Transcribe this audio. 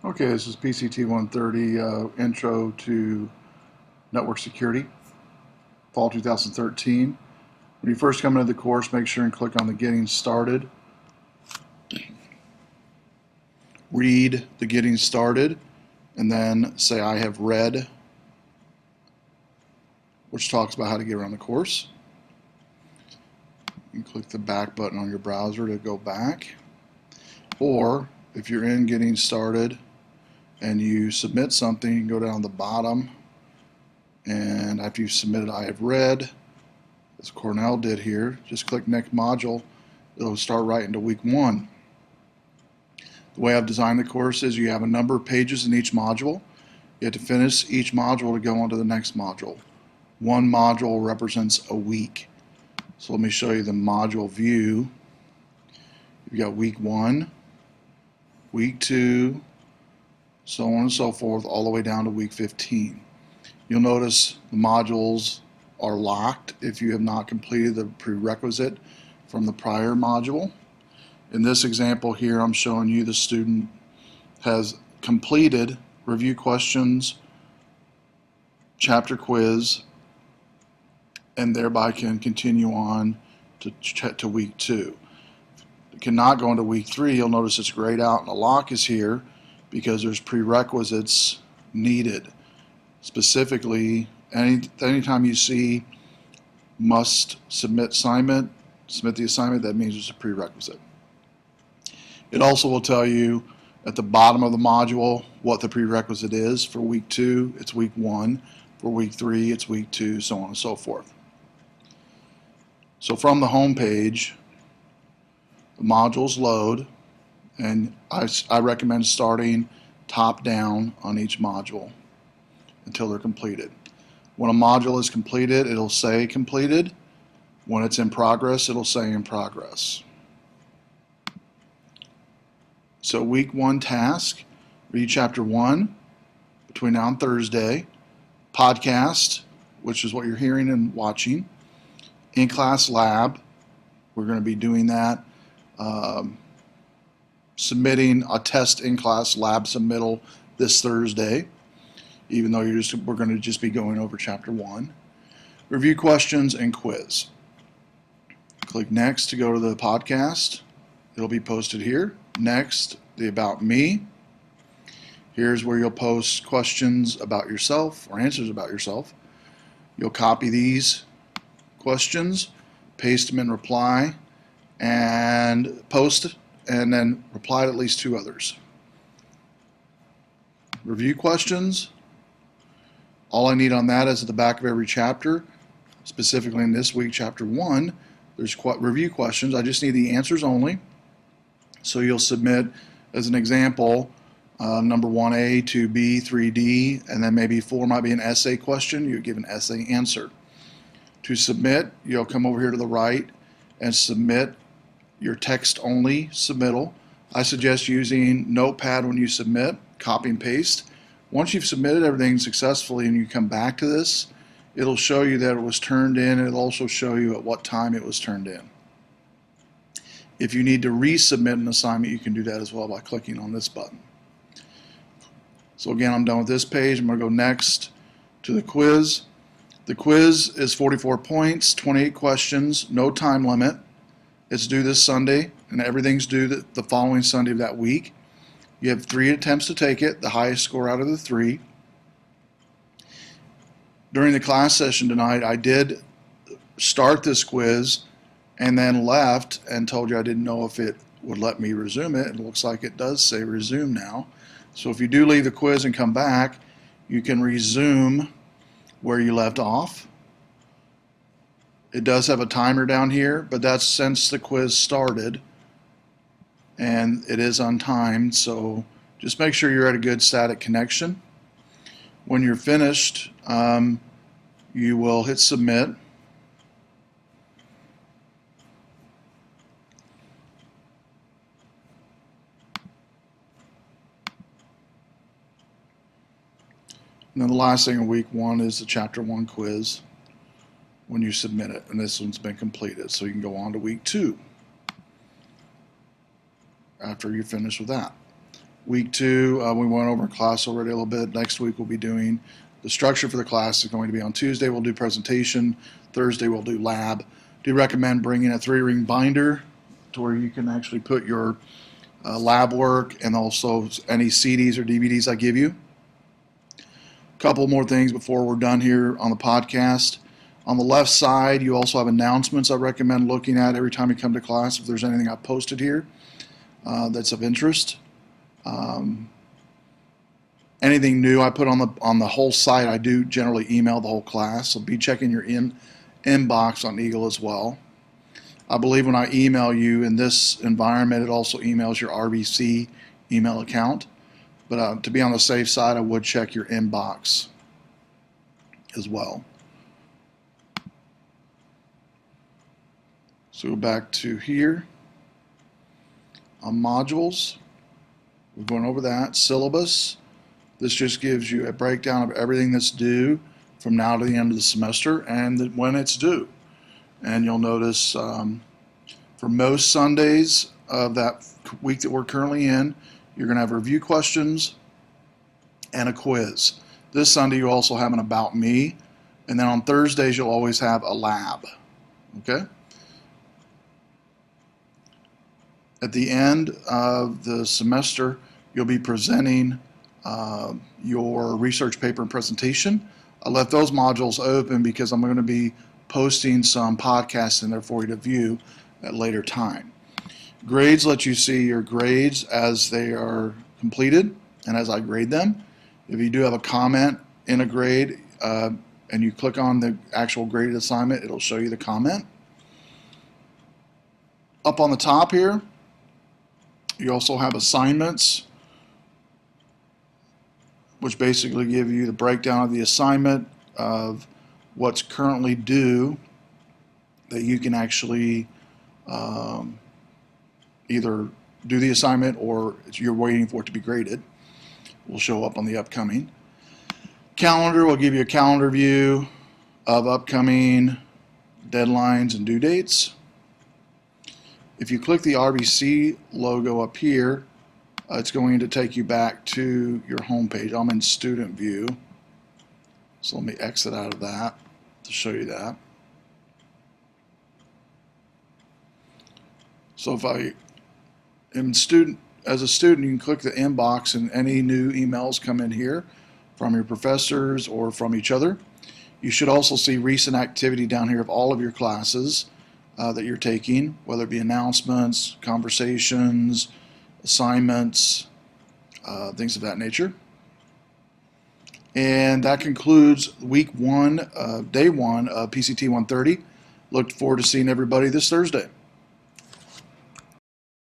Okay, this is pct130 Intro to Network Security, Fall 2013. When you first come into the course, make sure and click on the Getting Started. Read the Getting Started, and then say I have read, which talks about how to get around the course. You can click the back button on your browser to go back. Or if you're in Getting Started and you submit something, you can go down to the bottom, and after you've submitted I have read, as Cornell did here, just click Next Module. It'll start right into week 1. The way I've designed the course is you have a number of pages in each module. You have to finish each module to go on to the next module. One module represents a week. So let me show you the module view. You've got week 1, week 2, so on and so forth, all the way down to week 15. You'll notice the modules are locked if you have not completed the prerequisite from the prior module. In this example here, I'm showing you the student has completed review questions, chapter quiz, and thereby can continue on to week 2. It cannot go into week 3. You'll notice it's grayed out and the lock is here because there's prerequisites needed. Specifically, anytime you see must submit the assignment, that means it's a prerequisite. It also will tell you at the bottom of the module what the prerequisite is. For week 2, it's week 1. For week 3, it's week 2, so on and so forth. So from the home page, the modules load, and I recommend starting top down on each module until they're completed. When a module is completed, it'll say completed. When it's in progress, it'll say in progress. So week 1 task, read chapter 1 between now and Thursday. Podcast, which is what you're hearing and watching. In-class lab, we're going to be doing that. Submitting a test in-class lab submittal this Thursday, even though we're going to just be going over chapter 1. Review questions and quiz. Click next to go to the podcast. It'll be posted here. Next, the About Me. Here's where you'll post questions about yourself or answers about yourself. You'll copy these questions, paste them in reply, and post, and then reply to at least 2 others. Review questions. All I need on that is at the back of every chapter, specifically in this week, chapter 1, there's review questions. I just need the answers only. So you'll submit, as an example, number 1A, 2B, 3D, and then maybe 4 might be an essay question. You give an essay answer. To submit, you'll come over here to the right and submit your text-only submittal. I suggest using Notepad when you submit, copy and paste. Once you've submitted everything successfully and you come back to this, it'll show you that it was turned in, and it'll also show you at what time it was turned in. If you need to resubmit an assignment, you can do that as well by clicking on this button. So again, I'm done with this page. I'm going to go next to the quiz. The quiz is 44 points, 28 questions, no time limit. It's due this Sunday, and everything's due the following Sunday of that week. You have 3 attempts to take it, the highest score out of the 3. During the class session tonight, I did start this quiz and then left and told you I didn't know if it would let me resume it. It looks like it does say resume now. So if you do leave the quiz and come back, you can resume where you left off. It does have a timer down here, but that's since the quiz started, and it is untimed, so just make sure you're at a good static connection. When you're finished, you will hit submit. And then the last thing in week 1 is the chapter 1 quiz when you submit it, and this one's been completed, so you can go on to week 2 after you're finished with that. Week 2, we went over class already a little bit. Next week we'll be doing the structure for the class is going to be on Tuesday. We'll do presentation. Thursday we'll do lab. Do recommend bringing a 3-ring binder to where you can actually put your lab work and also any CDs or DVDs I give you. A couple more things before we're done here on the podcast. On the left side, you also have announcements I recommend looking at every time you come to class if there's anything I've posted here that's of interest. Anything new I put on the whole site, I do generally email the whole class, so be checking your inbox on Eagle as well. I believe when I email you in this environment, it also emails your RBC email account. But to be on the safe side, I would check your inbox as well. So go back to here on modules. We're going over that. Syllabus. This just gives you a breakdown of everything that's due from now to the end of the semester and when it's due. And you'll notice for most Sundays of that week that we're currently in, you're going to have review questions and a quiz. This Sunday you also have an About Me, and then on Thursdays you'll always have a lab. Okay? At the end of the semester, you'll be presenting your research paper and presentation. I left those modules open because I'm going to be posting some podcasts in there for you to view at a later time. Grades let you see your grades as they are completed and as I grade them. If you do have a comment in a grade and you click on the actual graded assignment, it'll show you the comment. Up on the top here, you also have assignments, which basically give you the breakdown of the assignment of what's currently due that you can actually either do the assignment or you're waiting for it to be graded. Will show up on the upcoming. Calendar will give you a calendar view of upcoming deadlines and due dates. If you click the RBC logo up here, it's going to take you back to your home page. I'm in student view, so let me exit out of that to show you that. So if I am as a student, you can click the inbox and any new emails come in here from your professors or from each other. You should also see recent activity down here of all of your classes that you're taking, whether it be announcements, conversations, assignments, things of that nature. And that concludes week 1, day 1 of PCT 130. Look forward to seeing everybody this Thursday.